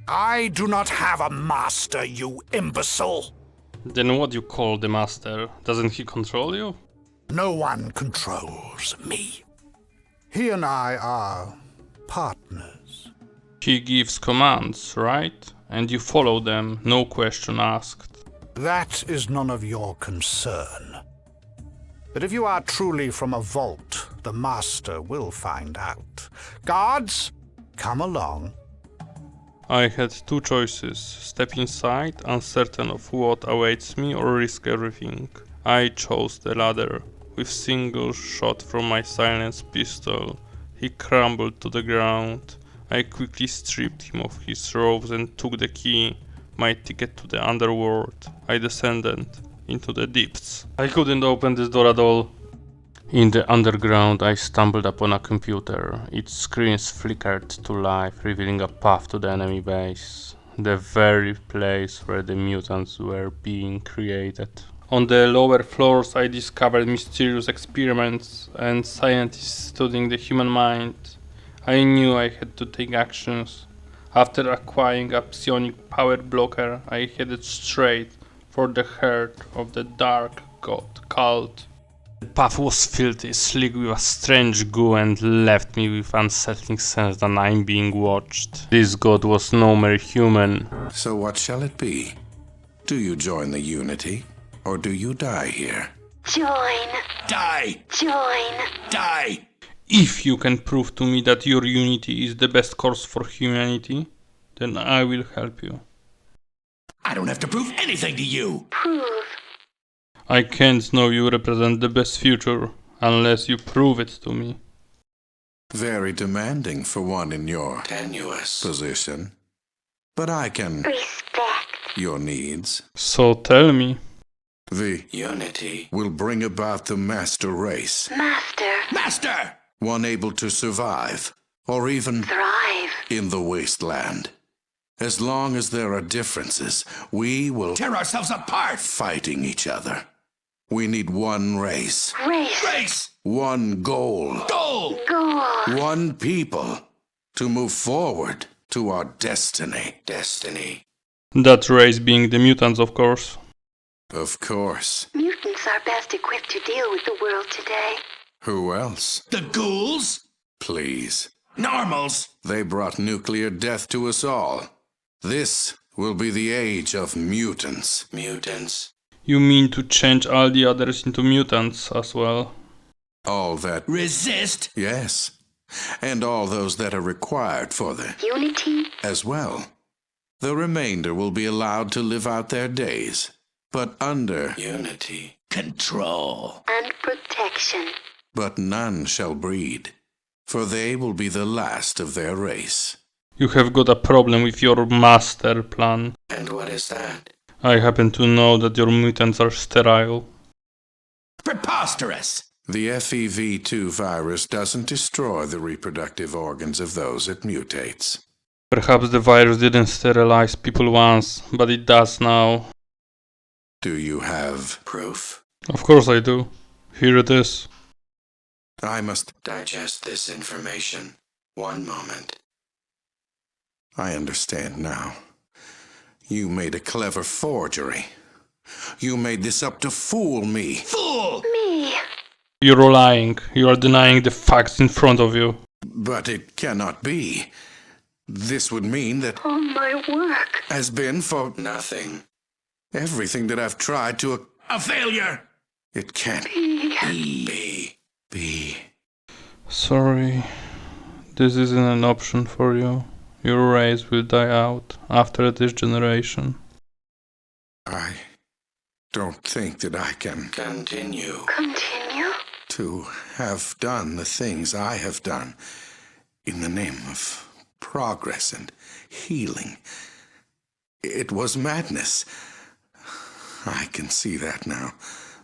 Q: I do not have a master, you imbecile!
B: Then what do you call the master? Doesn't he control you?
Q: No one controls me. He and I are partners.
B: He gives commands, right? And you follow them, no question asked.
Q: That is none of your concern. But if you are truly from a vault, the master will find out. Guards, come along.
B: I had two choices, step inside, uncertain of what awaits me, or risk everything. I chose the latter. With single shot from my silenced pistol, he crumbled to the ground. I quickly stripped him of his robes and took the key, my ticket to the underworld. I descended into the depths. I couldn't open this door at all. In the underground, I stumbled upon a computer. Its screens flickered to life, revealing a path to the enemy base. The very place where the mutants were being created. On the lower floors, I discovered mysterious experiments and scientists studying the human mind. I knew I had to take actions. After acquiring a psionic power blocker, I headed straight for the heart of the Dark God cult. The path was filthy, slick with a strange goo, and left me with unsettling sense that I'm being watched. This god was no mere human.
R: So what shall it be? Do you join the Unity? Or do you die here?
L: Join.
R: Die!
L: Join.
R: Die!
B: If you can prove to me that your unity is the best course for humanity, then I will help you.
R: I don't have to prove anything to you!
L: Prove.
B: I can't know you represent the best future unless you prove it to me.
R: Very demanding for one in your tenuous position. But I can
L: respect
R: your needs.
B: So tell me.
R: The Unity will bring about the master race.
L: Master.
R: Master! One able to survive, or even
L: thrive
R: in the wasteland. As long as there are differences, we will tear ourselves apart fighting each other. We need one race.
L: Race.
R: One goal.
L: Goal.
R: One people to move forward to our destiny.
B: That race being the mutants, of course.
R: Of course.
L: Mutants are best equipped to deal with the world today.
R: Who else?
H: The ghouls?
R: Please.
H: Normals?
R: They brought nuclear death to us all. This will be the age of mutants.
B: You mean to change all the others into mutants as well?
R: All that
H: resist?
R: Yes. And all those that are required for the
L: Unity
R: as well. The remainder will be allowed to live out their days, but under
H: Unity control
L: and protection.
R: But none shall breed, for they will be the last of their race.
B: You have got a problem with your master plan.
R: And what is that?
B: I happen to know that your mutants are sterile.
R: Preposterous! The FEV2 virus doesn't destroy the reproductive organs of those it mutates.
B: Perhaps the virus didn't sterilize people once, but it does now.
R: Do you have proof?
B: Of course I do. Here it is.
R: I must digest this information. One moment. I understand now. You made a clever forgery. You made this up to fool me. Fool!
P: Me!
B: You're lying. You are denying the facts in front of you.
R: But it cannot be. This would mean that
P: all my work
R: has been for nothing. Everything that I've tried to... A failure! It can't be.
B: Sorry. This isn't an option for you. Your race will die out after this generation.
R: I don't think that I can continue to have done the things I have done in the name of progress and healing. It was madness. I can see that now.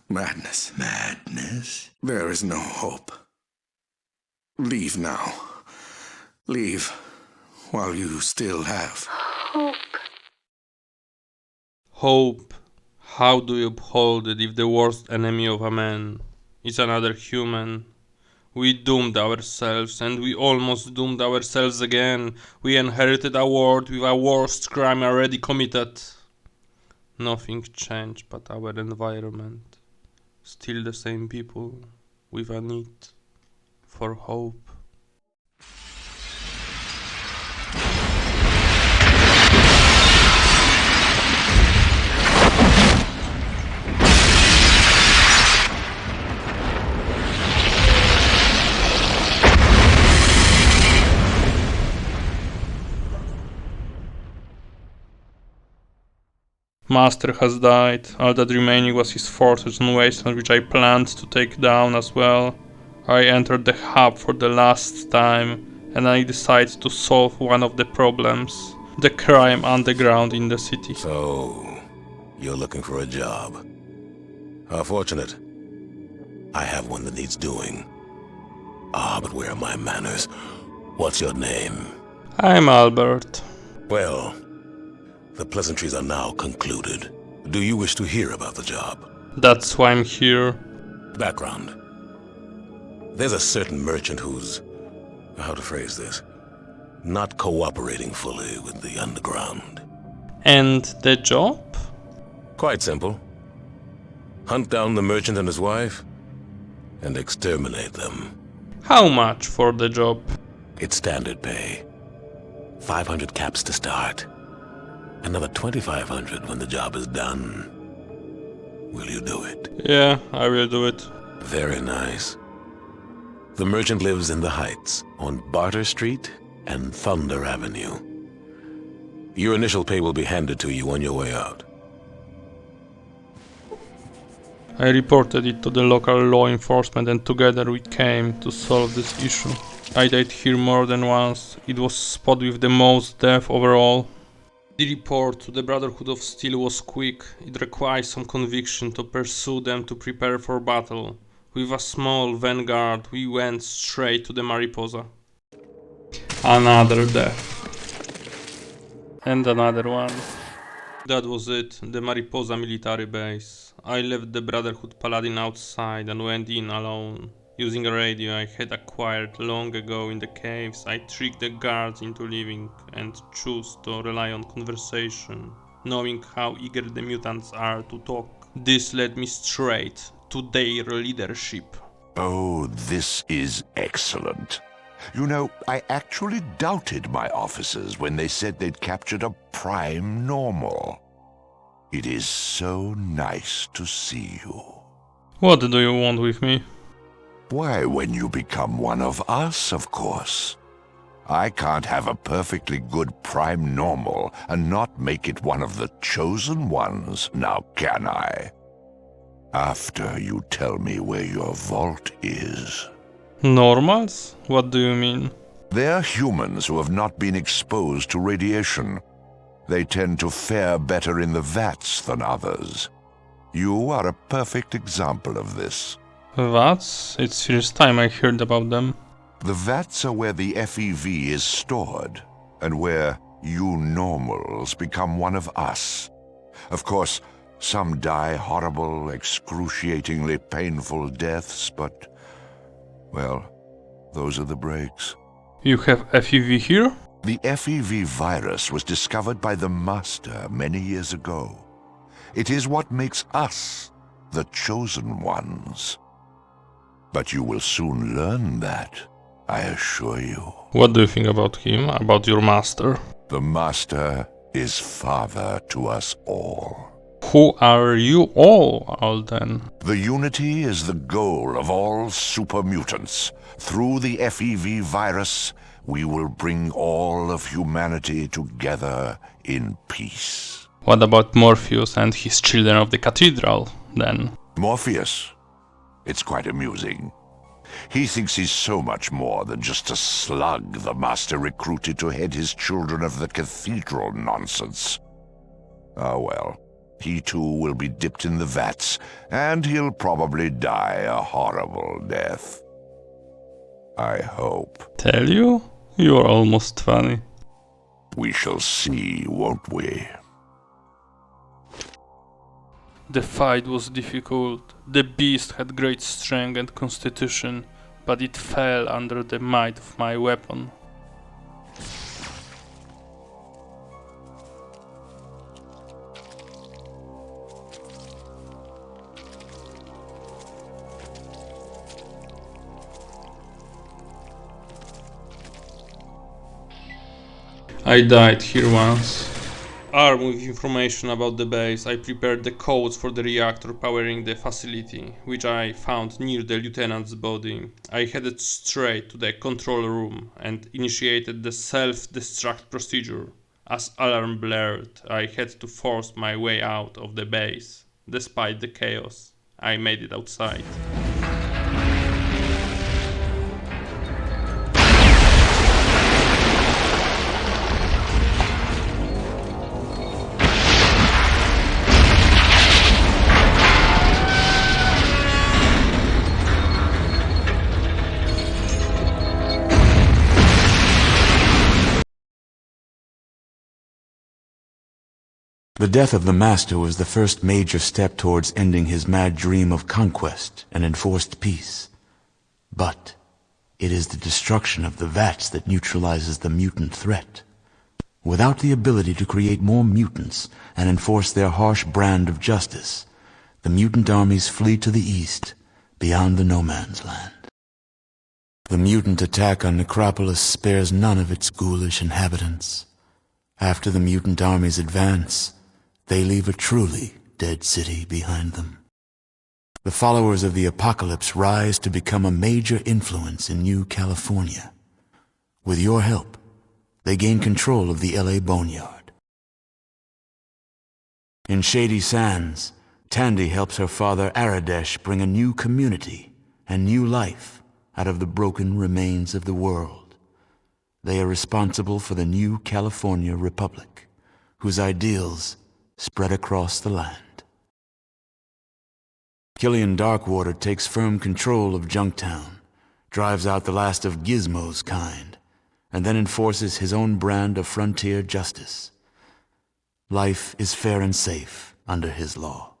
R: Madness. Madness? There is no hope. Leave now. Leave while you still have
P: hope.
B: Hope. How do you uphold it if the worst enemy of a man is another human? We doomed ourselves, and we almost doomed ourselves again. We inherited a world with a worst crime already committed. Nothing changed but our environment. Still the same people with a need for hope. Master has died. All that remaining was his fortress and wasteland, which I planned to take down as well. I entered the hub for the last time, and I decided to solve one of the problems. The crime underground in the city.
S: So, you're looking for a job. How fortunate. I have one that needs doing. Ah, but where are my manners? What's your name?
B: I'm Albert.
S: Well, the pleasantries are now concluded. Do you wish to hear about the job?
B: That's why I'm here.
S: Background. There's a certain merchant who's, how to phrase this, not cooperating fully with the underground.
B: And the job?
S: Quite simple. Hunt down the merchant and his wife, and exterminate them.
B: How much for the job?
S: It's standard pay. 500 caps to start. Another 2,500 when the job is done. Will you do it?
B: Yeah, I will do it.
S: Very nice. The merchant lives in the Heights, on Barter Street and Thunder Avenue. Your initial pay will be handed to you on your way out.
B: I reported it to the local law enforcement, and together we came to solve this issue. I died here more than once. It was spot with the most death overall. The report to the Brotherhood of Steel was quick. It required some conviction to pursue them to prepare for battle. With a small vanguard, we went straight to the Mariposa. Another death. And another one. That was it, the Mariposa military base. I left the Brotherhood Paladin outside and went in alone. Using a radio I had acquired long ago in the caves, I tricked the guards into leaving and chose to rely on conversation, knowing how eager the mutants are to talk. This led me straight to their leadership.
K: Oh, this is excellent. You know, I actually doubted my officers when they said they'd captured a prime normal. It is so nice to see you.
B: What do you want with me?
K: Why, when you become one of us, of course. I can't have a perfectly good prime normal and not make it one of the chosen ones, now can I? After you tell me where your vault is.
B: Normals? What do you mean?
K: They're humans who have not been exposed to radiation. They tend to fare better in the vats than others. You are a perfect example of this.
B: Vats? It's first time I heard about them.
K: The vats are where the FEV is stored, and where you normals become one of us. Of course, some die horrible, excruciatingly painful deaths, but, well, those are the breaks.
B: You have FEV here?
K: The FEV virus was discovered by the Master many years ago. It is what makes us the Chosen Ones. But you will soon learn that, I assure you.
B: What do you think about him, about your master?
K: The Master is father to us all.
B: Who are you all then?
K: The unity is the goal of all super mutants. Through the FEV virus, we will bring all of humanity together in peace.
B: What about Morpheus and his children of the cathedral, then?
K: Morpheus? It's quite amusing. He thinks he's so much more than just a slug the Master recruited to head his children of the cathedral nonsense. Ah well, he too will be dipped in the vats, and he'll probably die a horrible death. I hope.
B: Tell you? You're almost funny.
K: We shall see, won't we?
B: The fight was difficult. The beast had great strength and constitution, but it fell under the might of my weapon. I died here once. Armed with information about the base, I prepared the codes for the reactor powering the facility, which I found near the lieutenant's body. I headed straight to the control room and initiated the self-destruct procedure. As alarm blared, I had to force my way out of the base. Despite the chaos, I made it outside.
C: The death of the Master was the first major step towards ending his mad dream of conquest and enforced peace. But it is the destruction of the vats that neutralizes the mutant threat. Without the ability to create more mutants and enforce their harsh brand of justice, the mutant armies flee to the east, beyond the No Man's Land. The mutant attack on Necropolis spares none of its ghoulish inhabitants. After the mutant armies advance, they leave a truly dead city behind them. The followers of the Apocalypse rise to become a major influence in New California. With your help, they gain control of the LA Boneyard. In Shady Sands, Tandy helps her father Aradesh bring a new community and new life out of the broken remains of the world. They are responsible for the New California Republic, whose ideals spread across the land. Killian Darkwater takes firm control of Junktown, drives out the last of Gizmo's kind, and then enforces his own brand of frontier justice. Life is fair and safe under his law.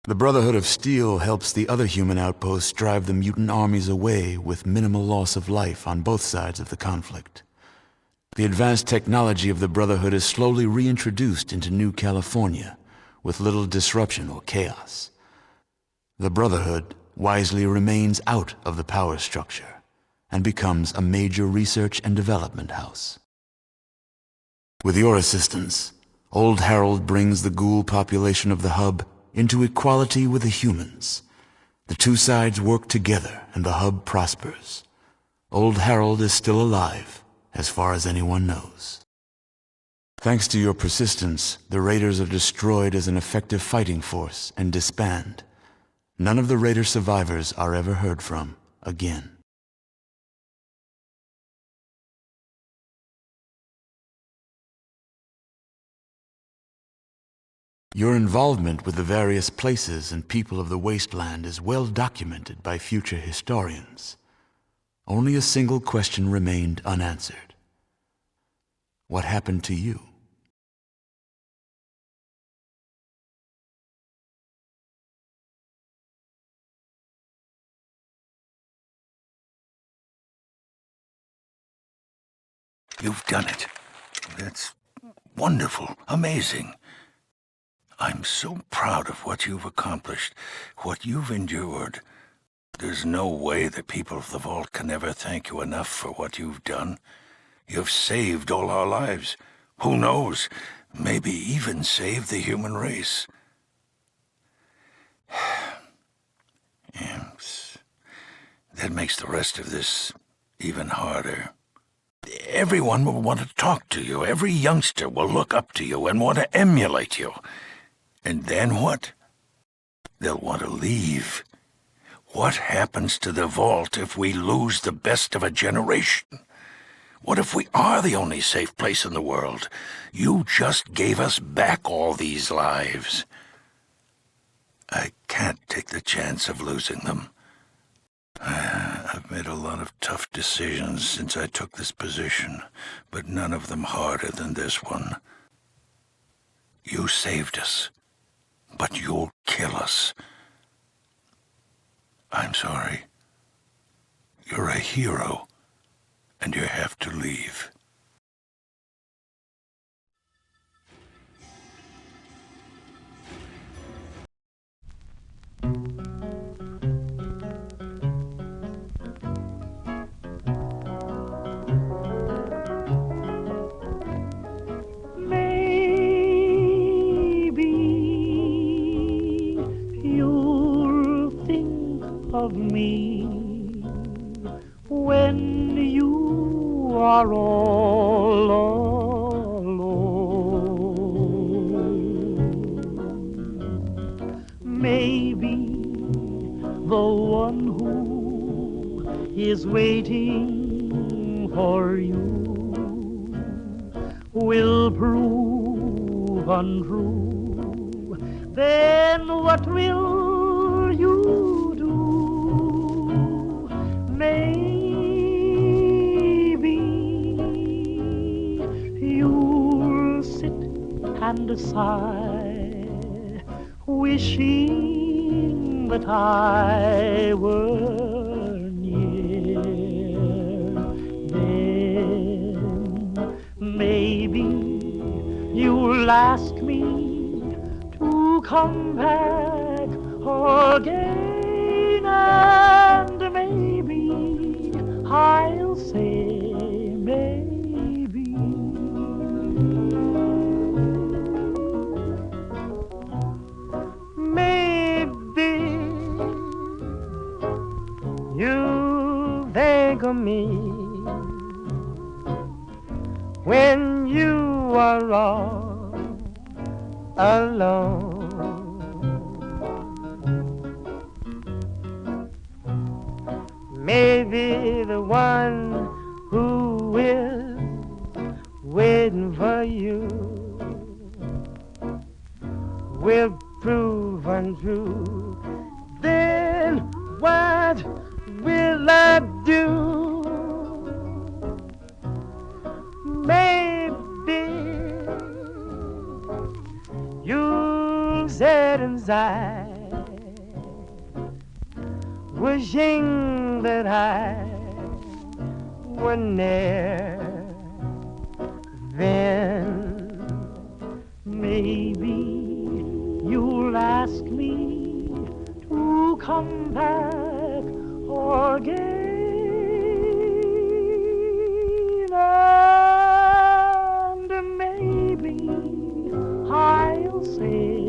C: The Brotherhood of Steel helps the other human outposts drive the mutant armies away with minimal loss of life on both sides of the conflict. The advanced technology of the Brotherhood is slowly reintroduced into New California, with little disruption or chaos. The Brotherhood wisely remains out of the power structure, and becomes a major research and development house. With your assistance, Old Harold brings the ghoul population of the hub into equality with the humans. The two sides work together, and the hub prospers. Old Harold is still alive, as far as anyone knows. Thanks to your persistence, the Raiders are destroyed as an effective fighting force and disband. None of the Raider survivors are ever heard from again. Your involvement with the various places and people of the wasteland is well documented by future historians. Only a single question remained unanswered. What happened to you?
H: You've done it. That's wonderful, amazing. I'm so proud of what you've accomplished, what you've endured. There's no way the people of the Vault can ever thank you enough for what you've done. You've saved all our lives. Who knows? Maybe even saved the human race. Yes. That makes the rest of this even harder. Everyone will want to talk to you. Every youngster will look up to you and want to emulate you. And then what? They'll want to leave. What happens to the Vault if we lose the best of a generation? What if we are the only safe place in the world? You just gave us back all these lives. I can't take the chance of losing them. I've made a lot of tough decisions since I took this position, but none of them harder than this one. You saved us, but you'll kill us. I'm sorry. You're a hero, and you have to leave.
A: Of me when you are all alone. Maybe the one who is waiting for you will prove untrue. Then what will you do? Maybe you'll sit and sigh, wishing that I were near. Then maybe you'll ask me to come back again, and maybe I'll say maybe. Maybe you think of me when you are all alone. Maybe the one who is waiting for you will prove untrue. Then what will I do? Maybe you'll sit inside, wishing that I were near. Then maybe you'll ask me to come back again, and maybe I'll say